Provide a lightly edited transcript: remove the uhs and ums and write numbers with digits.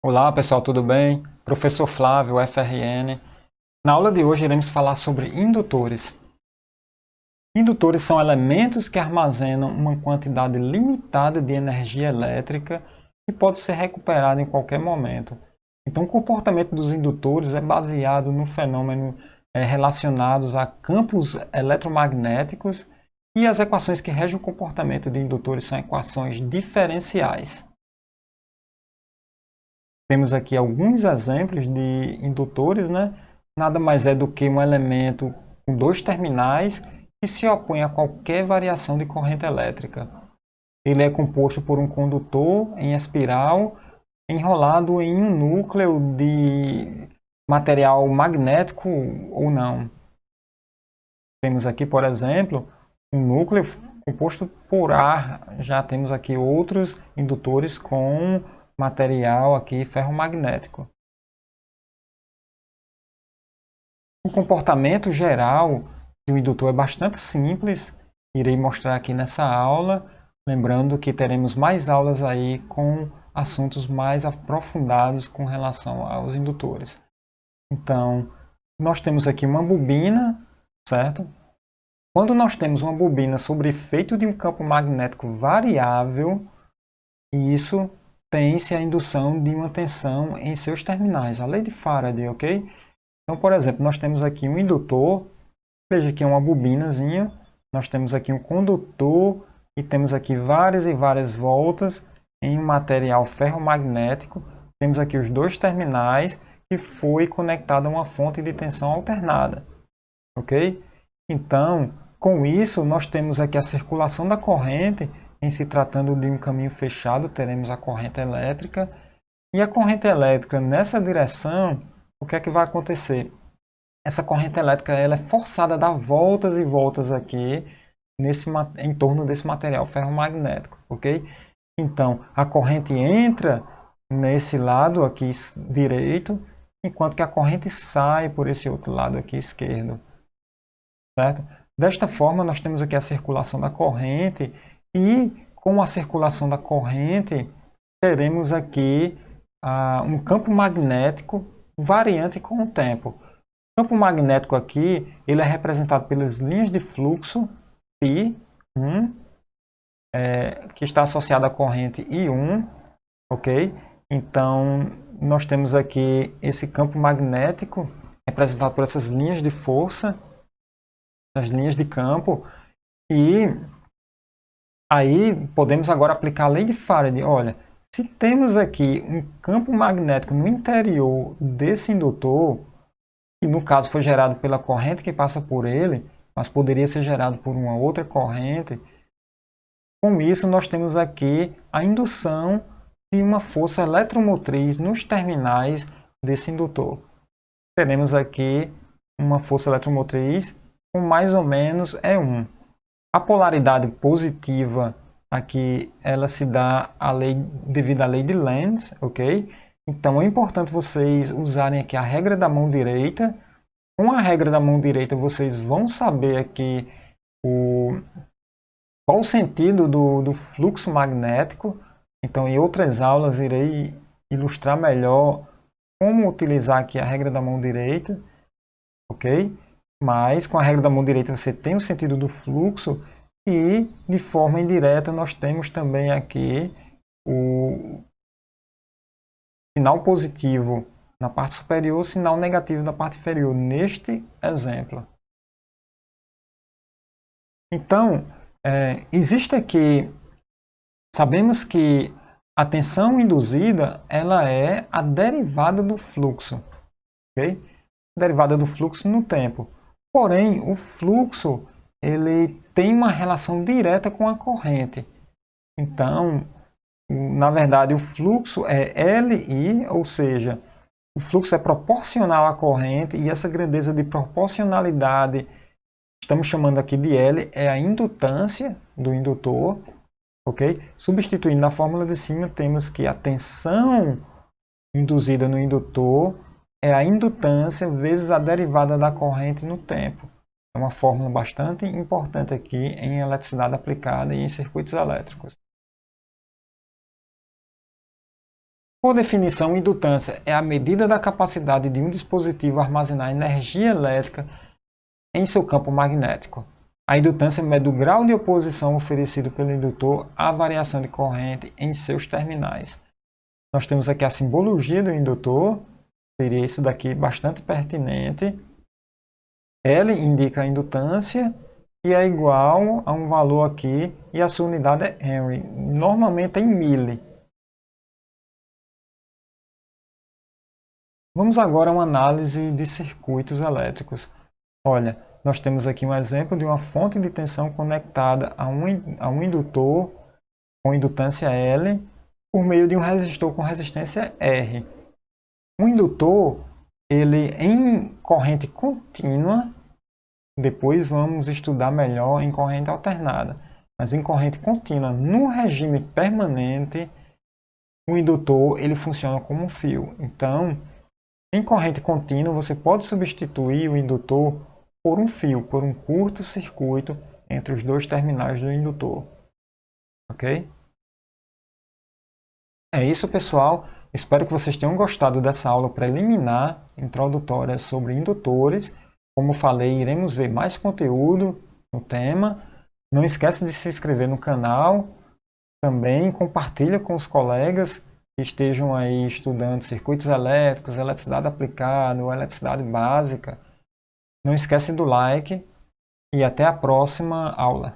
Olá pessoal, tudo bem? Professor Flávio, FRN. Na aula de hoje iremos falar sobre indutores. Indutores são elementos que armazenam uma quantidade limitada de energia elétrica que pode ser recuperada em qualquer momento. Então, o comportamento dos indutores é baseado no fenômeno relacionados a campos eletromagnéticos e as equações que regem o comportamento de indutores são equações diferenciais. Temos aqui alguns exemplos de indutores, né? Nada mais é do que um elemento com dois terminais que se opõe a qualquer variação de corrente elétrica. Ele é composto por um condutor em espiral enrolado em um núcleo de material magnético ou não. Temos aqui, por exemplo, um núcleo composto por ar. Já temos aqui outros indutores com material aqui ferromagnético. O comportamento geral do indutor é bastante simples. Irei mostrar aqui nessa aula, lembrando que teremos mais aulas aí com assuntos mais aprofundados com relação aos indutores. Então, nós temos aqui uma bobina, certo? Quando nós temos uma bobina sob efeito de um campo magnético variável, isso tem-se a indução de uma tensão em seus terminais, a lei de Faraday, ok? Então, por exemplo, nós temos aqui um indutor, veja que é uma bobinazinha, nós temos aqui um condutor e temos aqui várias e várias voltas em um material ferromagnético. Temos aqui os dois terminais que foi conectado a uma fonte de tensão alternada, ok? Então, com isso, nós temos aqui a circulação da corrente. Em se tratando de um caminho fechado, teremos a corrente elétrica. E a corrente elétrica nessa direção, o que é que vai acontecer? Essa corrente elétrica ela é forçada a dar voltas e voltas aqui em torno desse material ferromagnético, ok? Então, a corrente entra nesse lado aqui direito, enquanto que a corrente sai por esse outro lado aqui esquerdo, certo? Desta forma, nós temos aqui a circulação da corrente e com a circulação da corrente, teremos aqui um campo magnético variante com o tempo. O campo magnético aqui ele é representado pelas linhas de fluxo φ1, que está associada à corrente I1, ok? Então, nós temos aqui esse campo magnético representado por essas linhas de força, essas linhas de campo, e aí podemos agora aplicar a lei de Faraday. Olha, se temos aqui um campo magnético no interior desse indutor, que no caso foi gerado pela corrente que passa por ele, mas poderia ser gerado por uma outra corrente, com isso nós temos aqui a indução de uma força eletromotriz nos terminais desse indutor. Teremos aqui uma força eletromotriz com mais ou menos E1. A polaridade positiva aqui ela se dá devido à lei de Lenz, ok? Então é importante vocês usarem aqui a regra da mão direita. Com a regra da mão direita vocês vão saber aqui qual o sentido do fluxo magnético. Então em outras aulas irei ilustrar melhor como utilizar aqui a regra da mão direita, ok? Mas com a regra da mão direita você tem o sentido do fluxo e de forma indireta nós temos também aqui o sinal positivo na parte superior, o sinal negativo na parte inferior, neste exemplo. Então, existe aqui, sabemos que a tensão induzida ela é a derivada do fluxo, ok? Derivada do fluxo no tempo. Porém, o fluxo ele tem uma relação direta com a corrente. Então, na verdade, o fluxo é LI, ou seja, o fluxo é proporcional à corrente e essa grandeza de proporcionalidade, estamos chamando aqui de L, é a indutância do indutor, ok? Substituindo na fórmula de cima, temos que a tensão induzida no indutor é a indutância vezes a derivada da corrente no tempo. É uma fórmula bastante importante aqui em eletricidade aplicada e em circuitos elétricos. Por definição, indutância é a medida da capacidade de um dispositivo armazenar energia elétrica em seu campo magnético. A indutância mede o grau de oposição oferecido pelo indutor à variação de corrente em seus terminais. Nós temos aqui a simbologia do indutor, seria isso daqui bastante pertinente. L indica a indutância, que é igual a um valor aqui, e a sua unidade é Henry, normalmente em mili. Vamos agora a uma análise de circuitos elétricos. Olha, nós temos aqui um exemplo de uma fonte de tensão conectada a um indutor com indutância L por meio de um resistor com resistência R. Um indutor, ele em corrente contínua, depois vamos estudar melhor em corrente alternada, mas em corrente contínua, no regime permanente, o indutor ele funciona como um fio. Então, em corrente contínua, você pode substituir o indutor por um fio, por um curto-circuito entre os dois terminais do indutor. Ok? É isso, pessoal. Espero que vocês tenham gostado dessa aula preliminar, introdutória sobre indutores. Como falei, iremos ver mais conteúdo no tema. Não esqueça de se inscrever no canal. Também compartilha com os colegas que estejam aí estudando circuitos elétricos, eletricidade aplicada ou eletricidade básica. Não esquece do like e até a próxima aula.